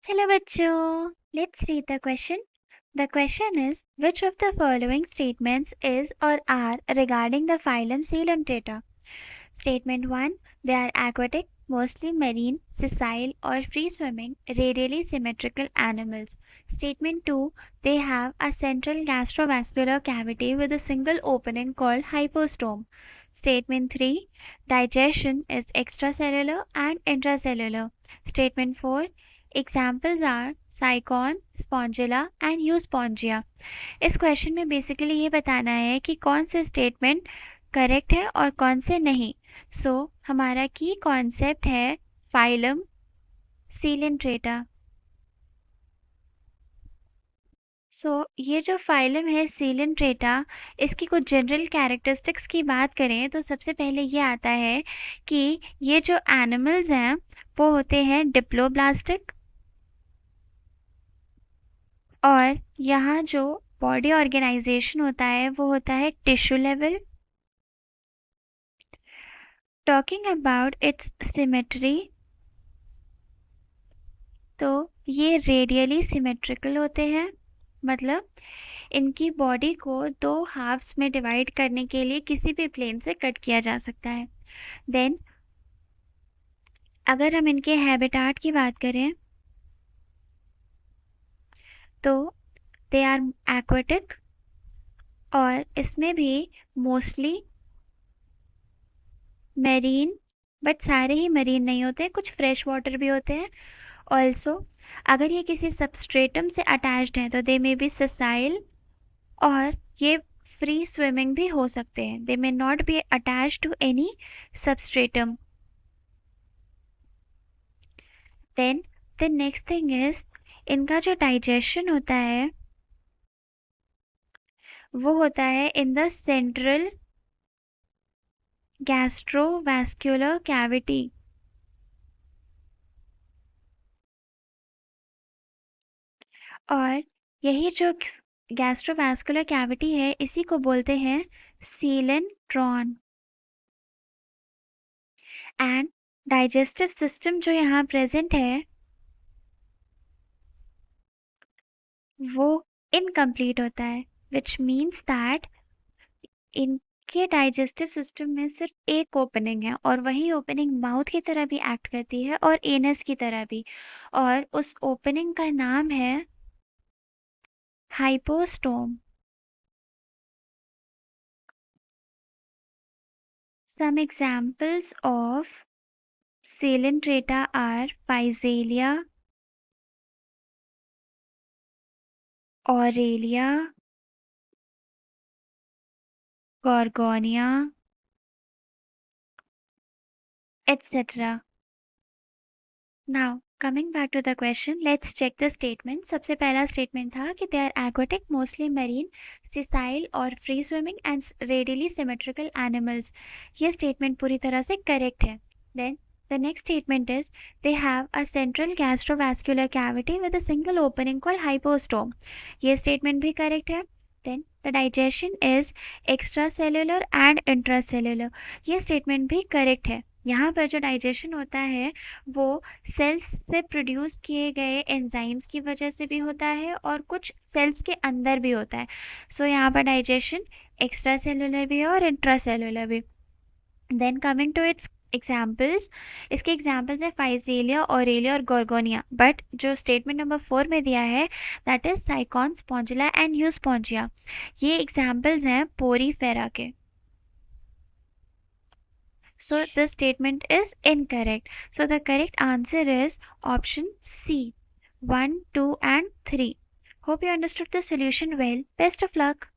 Hello बच्चों, let's read the question. The question is, which of the following statements is or are regarding the phylum Coelenterata? Statement 1. They are aquatic, mostly marine, sessile or free-swimming, radially symmetrical animals. Statement 2. They have a central gastrovascular cavity with a single opening called hypostome. Statement 3. Digestion is extracellular and intracellular. Statement 4. Examples are साइकॉन, Spongilla and Euspongia. इस question में basically ये बताना है कि कौन से statement correct है और कौन से नहीं। हमारा की कॉन्सेप्ट है फाइलम सीलेंट्रेटा। ये जो फाइलम है सीलेंट्रेटा, इसकी कुछ जनरल कैरेक्टरिस्टिक्स की बात करें तो सबसे पहले ये आता है कि ये जो एनिमल्स हैं वो होते हैं डिप्लोब्लास्टिक, और यहाँ जो बॉडी ऑर्गेनाइजेशन होता है वो होता है tissue level. Talking about it's symmetry, तो ये रेडियली सिमेट्रिकल होते हैं, मतलब इनकी बॉडी को दो हाफ्स में डिवाइड करने के लिए किसी भी प्लेन से कट किया जा सकता है। देन अगर हम इनके हैबिटाट की बात करें तो दे आर एक्वाटिक, और इसमें भी मोस्टली मेरीन, बट सारे ही मरीन नहीं होते, कुछ फ्रेश वाटर भी होते हैं। ऑल्सो अगर ये किसी सबस्ट्रेटम से अटैच्ड हैं तो दे मे बी ससाइल, और ये फ्री स्विमिंग भी हो सकते हैं। They may not be attached to any substratum. Then the next thing is, इनका जो डाइजेशन होता है वो होता है in the central gastrovascular cavity. और यही जो गैस्ट्रोवैस्कुलर कैविटी है इसी को बोलते हैं सीलेंट्रॉन। एंड डाइजेस्टिव सिस्टम जो यहाँ प्रेजेंट है वो इनकम्प्लीट होता है, विच मीन्स दैट इनके डाइजेस्टिव सिस्टम में सिर्फ एक ओपनिंग है, और वही ओपनिंग माउथ की तरह भी एक्ट करती है और एनस की तरह भी, और उस ओपनिंग का नाम है hypostome. Some examples of Coelenterata are Physalia, Aurelia, Gorgonia, etc. Now coming back to the question, let's check the statement. सबसे पहला स्टेटमेंट था कि they are aquatic, mostly marine, sessile और free swimming and radially symmetrical animals. ये statement पूरी तरह से correct है। Then the next statement is they have a central gastrovascular cavity with a single opening called hypostome. ये statement भी correct है। Then the digestion is extracellular and intracellular. ये statement भी करेक्ट है। यहाँ पर जो डाइजेशन होता है वो सेल्स से प्रोड्यूस किए गए एंजाइम्स की वजह से भी होता है और कुछ सेल्स के अंदर भी होता है। यहाँ पर डाइजेशन एक्स्ट्रा सेलुलर भी है और इंट्रासेलुलर भी। Then coming to its examples, इसके एग्जाम्पल्स है फाइजेलिया, ऑरेलिया और गोर्गोनिया, बट जो स्टेटमेंट नंबर 4 में दिया है that is Sycon, Spongilla and Euspongia, ये एग्जाम्पल्स हैं पोरीफेरा के। So the statement is incorrect. So the correct answer is option C, 1, 2 and 3. Hope you understood the solution well. Best of luck.